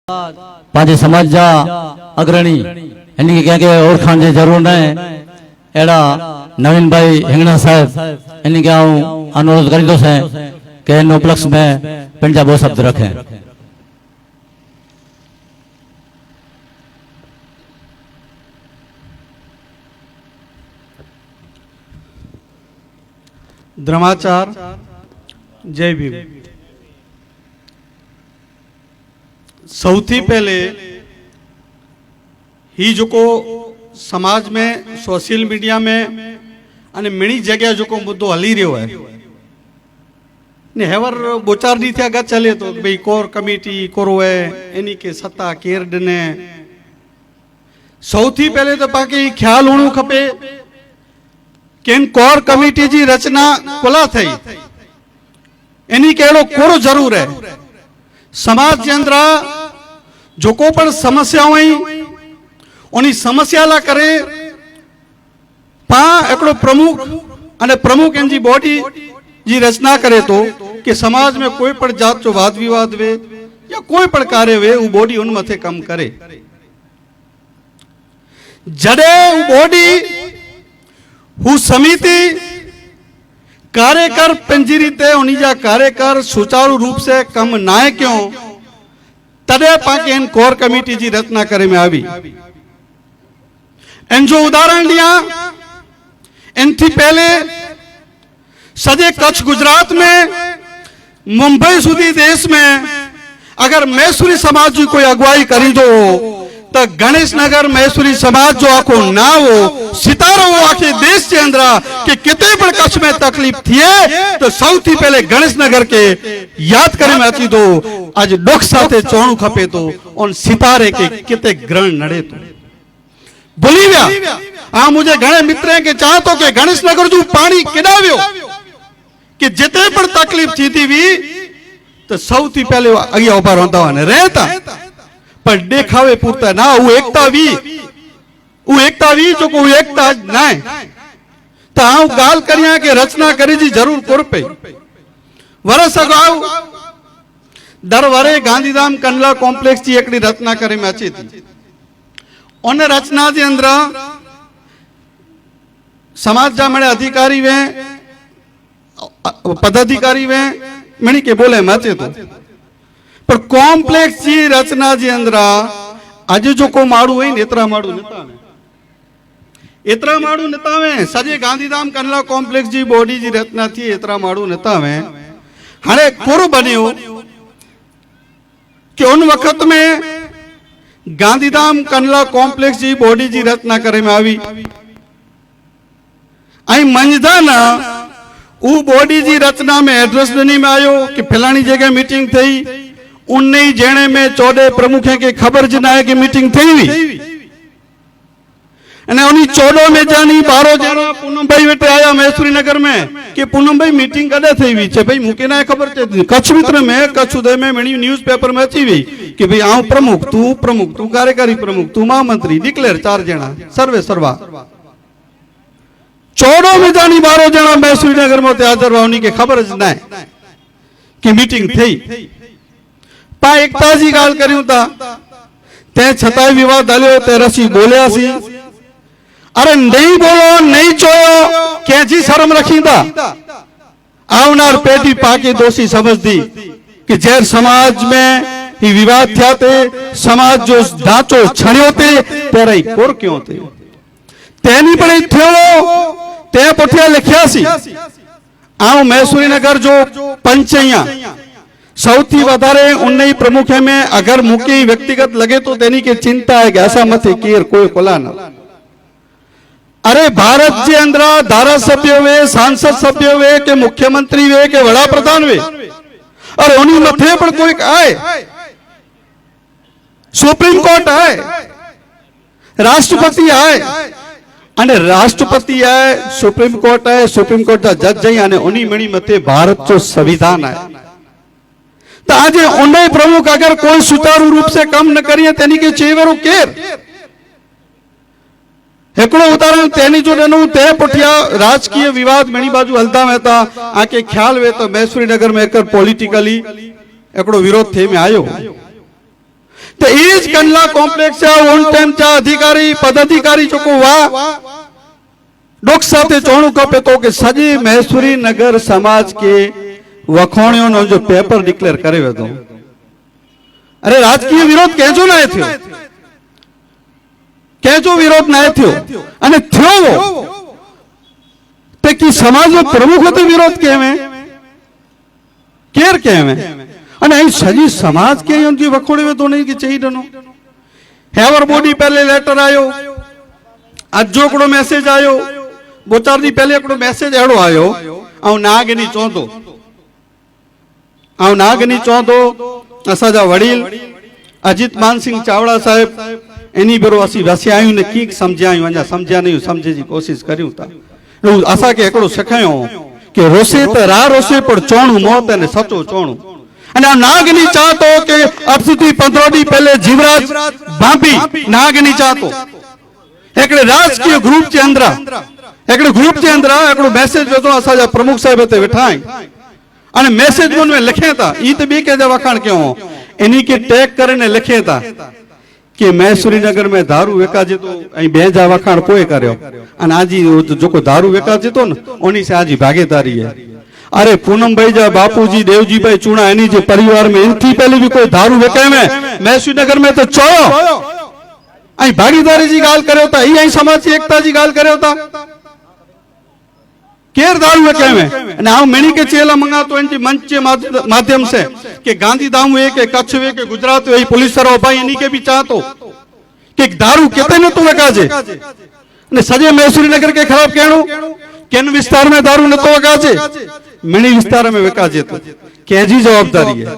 पांचे समाज जा अग्रणी इनकी क्या के ओळखाण जी जरूर नहीं एड़ा नवीन भाई हिंगणा साहब इनके अनुरोध करी से के इन उपलक्ष्य में पिंड जा 2 शब्द रखें। धर्माचार जय भीम। सौथी पहले ही जो को समाज में सोशल मीडिया में अने मिनी जगह जो को मुद्दो हली रह्यो है ने हेवर बोचार दी थी आगे चले तो भाई कोर कमिटी कोरो है इन्हीं के सत्ता केर डने सौथी पहले तो बाकी ख्याल होना खपे कि इन कोर कमिटी जी रचना कोला थई इन्हीं के एड़ो कोरो जरूर है समाज के अंदर जो को पण समस्याओं उन्हीं समस्या ला करे पा एकड़ो प्रमुख अने प्रमुख इनकी बॉडी जी रचना करे तो कि समाज में कोई पण जात जो वाद विवाद वे या कोई पण कार्य वे वो बॉडी उन मथे कम करे जड़े वो बॉडी वो समिति कार्यकर पंजी रीते उन्हीं जा कार्यकर सुचारू रूप से कम नाए क्यों तदे पाके इन कोर कमिटी जी रचना करे में आवी इन जो उदाहरण लिया इनथी पहले सजे कच्छ गुजरात में मुंबई सुधी देश में अगर मैसूरी समाज की कोई अगुवाई करी दो तो गणेश नगर मैसूरी समाज जो आखो ना हो सितारो हो आखे देश के अंदर कि कितने पण कच्छ में तकलीफ थी है तो सौथी पहले गणेश नगर के याद करे में अची दो आज दुख साथे चोणु खपे तो उन सितारे के कितने ग्रहण नड़े तो बोलीविया हाँ मुझे घणे मित्र हैं कि चाहतो कि गणेश नगर जो पानी किडाव्यो कि जितने पण तकलीफ थी थी भी तो सौथी पहले अगिया उभा रहंदा वा ने रहता पर देखावे पूरता ना वो एकता वी जो को एकता ना तो आ गाल करिया के रचना करी जी जरूर कोर पे वरस अगाऊ दर वरे गांधीधाम कंडला कॉम्प्लेक्स जी एकड़ी रचना करे में अची थी उन रचना जे अंदर समाज जा मणे अधिकारी वे पदाधिकारी वे मणी के बोले में अचे तो पर कॉम्प्लेक्स जी रचना जी अंदर आज जो को माड़ू है एतरा माड़ू नतावे सजे गांधीधाम कंडला कॉम्प्लेक्स जी बॉडी जी रचना थी एतरा माड़ू नतावे हाणे कोरो बन्यो कि उन वक्त में गांधीधाम कंडला कॉम्प्लेक्स जी बॉडी जी रचना करे में आवी आई मंझदाना वो बॉडी जी रचना में एड्रेस देने में आयो कि फलानी जगह मीटिंग थी उन्नीस जेने में 14 प्रमुख है कि खबर जनाए की मीटिंग थी हुई અને ઓની 14 में जानी 12 जना पूनम भाई वेटे आया मैसूरी नगर में कि पूनम भाई मीटिंग कदे थई हुई छे भाई मुके ना खबर छे कच्छ मित्र में कच्छ उदय में मणी न्यूज़पेपर में अची हुई कि भाई आ प्रमुख तू कार्यकारी प्रमुख तू महामंत्री डिक्लेयर 4 जना सर्वे सर्वा 14 में जानी 12 जना मैसूरी नगर में हाजर होनी के खबर ज ना कि मीटिंग थई पा एकता जी गाल कर्યું ता ते छताय विवाद हल्यो ते रसी बोल्या सी अरे नहीं बोलो नहीं चोयो कैसी शर्म रखींदा आवनार पेटी पाके दोषी समझदी कि जैर समाज में ही विवाद थिया थे समाज जो ढांचो छणियो थे तेरा ही कोर क्यों थे तेनी पण थयो ते पठिया लिखिया सी आऊ मैसूरी नगर जो पंचैया सौथी वधारे उन्नई प्रमुख में अगर मुके व्यक्तिगत लगे तो तेनी के चिंता है कि ऐसा मथे केर कोई कोला न अरे भारत के अंदर धारा सभ्य वे सांसद सभ्य वे के मुख्यमंत्री वे के वड़ा प्रधान वे और उन्हीं मथे पर कोई आए सुप्रीम कोर्ट आए राष्ट्रपति आए अने राष्ट्रपति आए सुप्रीम कोर्ट का जज जई अने उन्हीं मणी मथे भारत जो संविधान आए तो आज उन्हें प्रमुख अगर कोई सुचारू रूप से काम न करिए तेनी के चेवरो केर एकड़ो उदाहरण तेनी जो देनु ते पठिया राजकीय विवाद मणी बाजू हलता रहता आके ख्याल वे तो मैसूरी नगर में एक पॉलिटिकली एकड़ो विरोध थे में आयो तो is Kandla complex on time चा अधिकारी पदाधिकारी चुको वा डॉक्टर साथे चोणू खपे तो के सजी मैसूरी नगर समाज के वखोणियों नो जो पेपर डिक्लेयर करे वेतो अरे राजकीय विरोध केजो ना थयो केजो विरोध ना थयो अने थयो ते की समाज में प्रमुख होते विरोध केवे केर केवे अने અહીં સજી સમાજ કે ઉનकी વખોડી में तो नहीं कि चाहिए डनो हैवर बॉडी पहले लेटर आयो आज जो एकड़ो मैसेज आयो दो चार दी पहले एकड़ो मैसेज एड़ो आयो आउ नागनी चोंदो असाजा वडील अजीत मान सिंह चावड़ा साहेब एनी बेरो असी वसी आयु ने की समझायु अञा समझा नहीं समझे जी कोशिश करियो ता असा के एकड़ो सिखायो के रोसे त रा रोसे पर चोणू मौत ने सचो चोणू અને નાગની ચાહતો કે અબસુથી 15 દી પહેલે જીવરાજ ભાભી નાગની ચાહતો એકડે રાજકીય ગ્રુપ के अंदर एकड़ो मैसेज वेतो असाजा प्रमुख साहब ते वेठाई અને मैसेज मन में लिखे था ई ते बी के वखाण क्यों एनी के टैग करने लिखे था कि मैसूरी नगर में दारू वेकाजे तो अई बेजा वखाण कोई कर्यो અને आजी जो को दारू वेकाजे तो न ओनी से आजी भागीदारी है अरे पूनम भाई जा बापूजी देवजी भाई चूना एनी जे परिवार में इनथी पहले भी कोई दारू वेके में मैसूरी नगर में तो चोयो आई भागीदारी जी गाल करयो ता ई आई समाज की एकता जी गाल करयो ता केर दारू वेके में અને આ મેણી के चेला मंगा तो इनकी मंच के माध्यम से कि गांधीधाम वे के कच्छ वे के गुजरात वे पुलिस सरो भाई इन्हीं के भी चाहतो कि दारू केते न तो वेकाजे ने सजे मैसूरी नगर के खराब कहणो केन विस्तार में दारू न तो वेकाजे मिनी विस्तार में वेकाजे तो केजी जवाबदारी है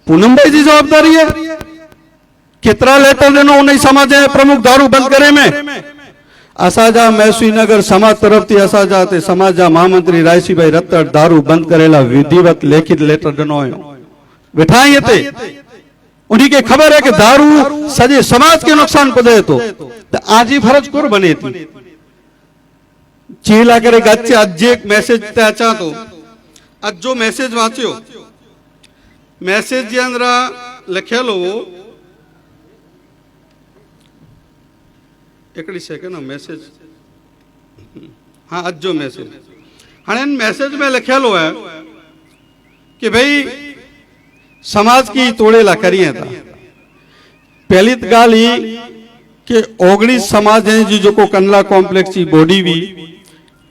पूनम भाई जी जवाबदारी है कितना लेटर देनो उन्हें समाज प्रमुख दारू बंद करे में असाजा मैसूरी नगर समाज तरफ थी असाजा ते समाजा महामंत्री रायसी भाई रत्तड़ दारू बंद करेला विधिवत लेखित लेटर देनो बिठाई थे उन्हीं के खबर है कि दारू सजे समाज के नुकसान पहुंचे तो आज ही फर्ज कोर बने थी चीला करे गच्चे आज एक मैसेज ते अचा तो आज जो मैसेज वांचो मैसेज जे अंदर लिखेलो एकड़ी सेकंड मैसेज हाँ आज जो मैसेज हाँ इन मैसेज में लिखेलो है कि भाई समाज की तोड़ेला करिए था पहली गाल ई कि 19 समाज जी जो को कंडला कॉम्प्लेक्स की बॉडी भी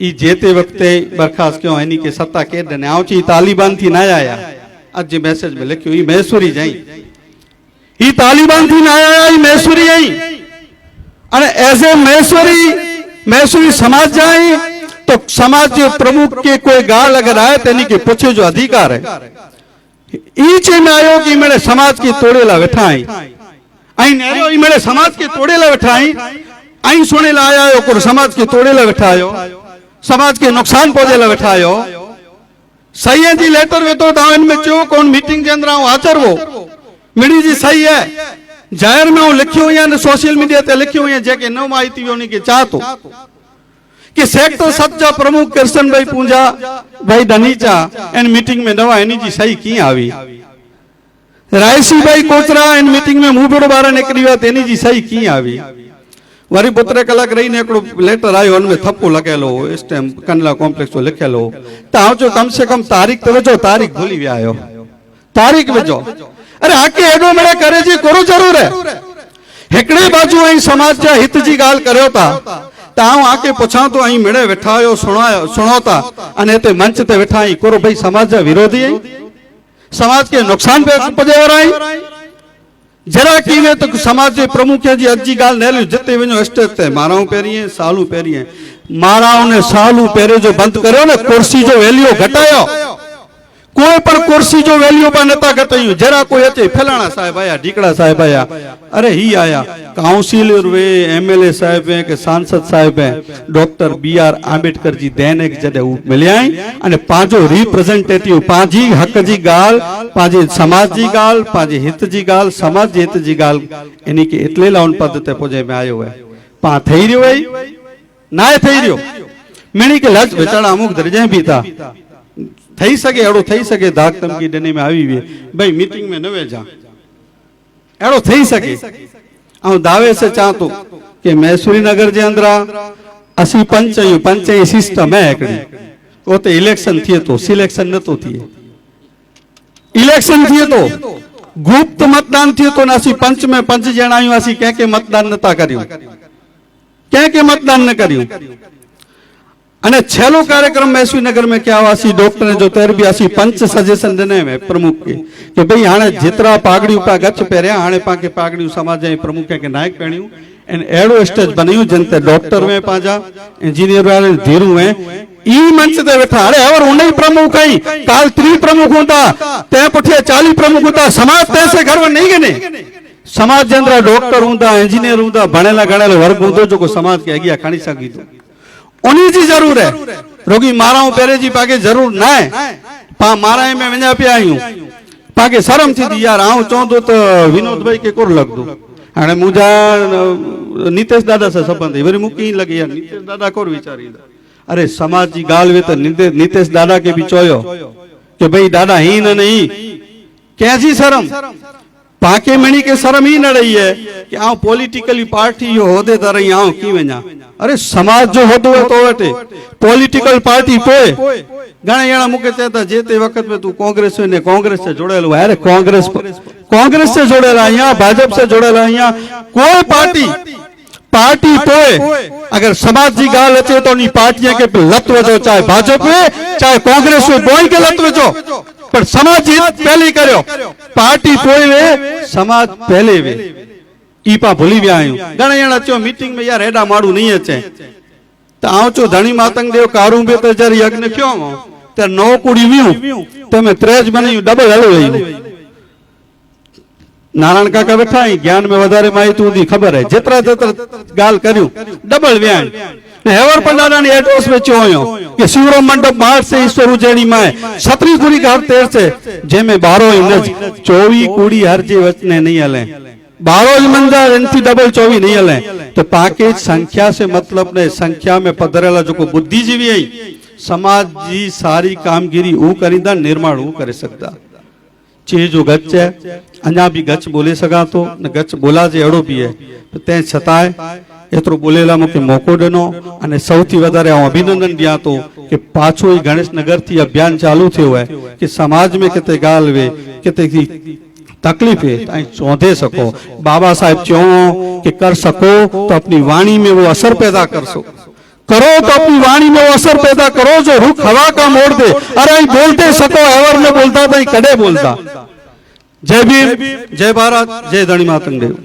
ई जेते वक्ते बर्खास्त क्यों एनी के सत्ता के दने आवची तालिबान थी ना आया आज जे मैसेज में लिखियो ई मैसूरी जाई ई तालिबान थी ना आया ई मैसूरी आई અને एज ए मैसूरी समाज जाए तो समाज के प्रमुख के कोई गाल अगर आए तो के पूछे जो अधिकार है ईच में आयो कि मेरे समाज की तोड़ेला बैठाई आई नेरो ई मेरे समाज के तोड़ेला बैठाई आई सुनेला आया को समाज के तोड़ेला बैठायो समाज के नुकसान पहुंचेला बैठायो सही है जी लेटर वे तो दावन में चो कौन मीटिंग के अंदर हाजिर वो मिड़ी जी सही है जाहिर में लिखियो या सोशल मीडिया ते लिखियो या जेके न माहिती होनी के चाहतो कि सेक्टर 7 जा प्रमुख कृष्ण भाई पूंजा भाई धनीचा इन मीटिंग में नवा एनी जी सही की आवी रायसी भाई कोचरा इन मीटिंग में मुंह बारा निकली वा तेनी जी सही की आवी वरी 12 कलाक रही ने एकड़ो लेटर आयो उनमें थप्पो लगेलो इस टाइम कंडला कॉम्प्लेक्स तो लिखेलो ता जो कम से कम तारीख तो जो तारीख भूली वे आयो तारीख वेजो अरे आके एडो मेरे करे जी करो जरूर है हेकड़े बाजू आई समाज जा हित जी गाल करयो ता ताऊ आके पूछा तो आई मेरे बैठायो सुनोता अने ते मंच ते बैठाई करो भाई समाज जा विरोधी है समाज के नुकसान पे पजे रही जरा कीवे तो समाज के प्रमुख जी अजी गाल नेलियो जिते वनो स्टेज ते माराऊ पेरिए सालू पेरिए माराऊ ने सालू पेरे जो बंद करो ने कुर्सी जो वैल्यू घटायो कोई पर कुर्सी जो वैल्यू पर नता घटाई जरा कोई अचे फलाना साहब आया ढीकड़ा साहब आया अरे ही आया काउंसिलर वे एमएलए साहब है के सांसद साहब है डॉक्टर BR आंबेडकर जी देने के जदे मिलियाई अने पांचो रिप्रेजेंटेटिव पांजी हक जी गाल पांजे समाज जी गाल पांजे हित जी गाल समाज हित जी गाल एनी के एटले लाउन पद ते पोजे में आयो है पा थई रियो है ना थई रियो मेणी के लज बेचारा अमुक दर्जे भी था थई सके एड़ो थई सके दाग तमकी डने में आवी वे भाई मीटिंग में न वे जा अड़ो थी सके ऐं दावे से चाह तो कि मैसूरी नगर जे अंदर असी पंच आहियूं पंच जी सिस्टम है हिकिड़ी उते इलेक्शन थिए तो सिलेक्शन नथो थिए इलेक्शन थिए तो गुप्त मतदान थिए तो असी पंच में पंच ॼणा आहियूं असी कंहिंखे मतदान नथा करियूं कंहिंखे मतदान न करियूं अने छेलो कार्यक्रम मैसूरी नगर में क्या हुआ डॉक्टर जो तैर भी असी पंच सजेशन दिने में प्रमुख के कि भाई हाँ जितरा पागड़ियों पा गच पहिरिया हाँ पाके पागड़ियों समाज के प्रमुख के नायक पहिरियों एन अड़ो स्टेज बनायूं जिन ते डॉक्टर में पांजा इंजीनियर वाले धीरू हैं ई मंच ते वेठा अरे और उन प्रमुख आई काल 3 प्रमुख होता ते पुठिया 40 प्रमुख होता समाज तैसे घर नहीं गने समाज के अंदर डॉक्टर होता इंजीनियर होता भणेला गणेला वर्ग होता जो को समाज के अगिया खणी सकी तो उन्हीं जी जरूर है रोगी माराऊं पेरे जी पाके जरूर ना है पा माराए में वञा पिया आहियूं पाके शर्म थी थी यार आऊं चवंदो तो विनोद भाई के कोर लगदो हाणे मुंहिंजा नीतेश दादा सां संबंध वरी मूंखे ईअं लॻे यार नीतेश दादा कोर वीचारींदा अरे समाज जी ॻाल्हि वे त नीतेश दादा के भी चयो कि भाई दादा ही न नहीं कैसी शर्म पाके मणी के शर्म ही न रही है कि आऊं पॉलिटिकली पार्टी यो होदे त रही आऊं की वञा अरे समाज जो होदो है तो वटे पॉलिटिकल पार्टी पोए घणे ॼणा मूंखे चए था जेते वक़्त में तू कांग्रेस ने कांग्रेस से जुड़ियल हुआ अरे कांग्रेस से जुड़ियल आहियां भाजपा से जुड़ियल आहियां कोई पार्टी पोए अगर समाज जी ॻाल्हि अचे तो उन पार्टीअ खे लत वजो चाहे भाजपा में चाहे कांग्रेस में बोई के लत वजो पर समाज जी पहले करियो पार्टी पोए वे समाज पहले वे ई पा भूली विया आहियूं घणे ॼणा चयो मीटिंग में यार हेॾा माण्हू नहीं अचे त आऊं चयो धणी मातंग देव कारूं बि त जरी यज्ञ क्यों त 9 कुड़ी वियूं त में 3 बनायूं डबल हलो वयूं नारायण काका वेठा आहीं ज्ञान में वधारे माहिती हूंदी खबर है जेतरा ॻाल्हि करियूं डबल विया आहिनि हेवर पंडारा ने एड्रेस में चयो हुयो कि शिवराम मंडप मार्च से ईश्वर उजैनी माए 17 कुड़ी घर तेर से जंहिंमें 12 इनज 24 कुड़ी हर जे वचने नहीं हले 12 मंदिर इनकी डबल 24 नहीं हले तो पाके संख्या से मतलब ने संख्या में पधरेला जो को बुद्धिजीवी आई समाज जी सारी कामगिरी ऊ करींदा निर्माण ऊ करे सकता चे जो गच है अञा भी गच बोले सगा तो न गच बोला जे अड़ो भी है तो ते छताए एतरो बोलेला मुके मौको देनो अने सौथी वधारे हूं अभिनंदन दिया तो कि पाछो ही गणेश नगर थी अभियान चालू थयो है कि समाज में किते गाल वे किते की तकलीफ है ताई चौंधे सको बाबा साहब चो कि कर सको तो अपनी वाणी में वो असर पैदा कर सको करो तो अपनी वाणी में वो असर पैदा करो जो रुख हवा का मोड़ दे अरे बोलते सको एवर में बोलता था कड़े बोलता जय भीम जय भारत जय धनी मातंग देव।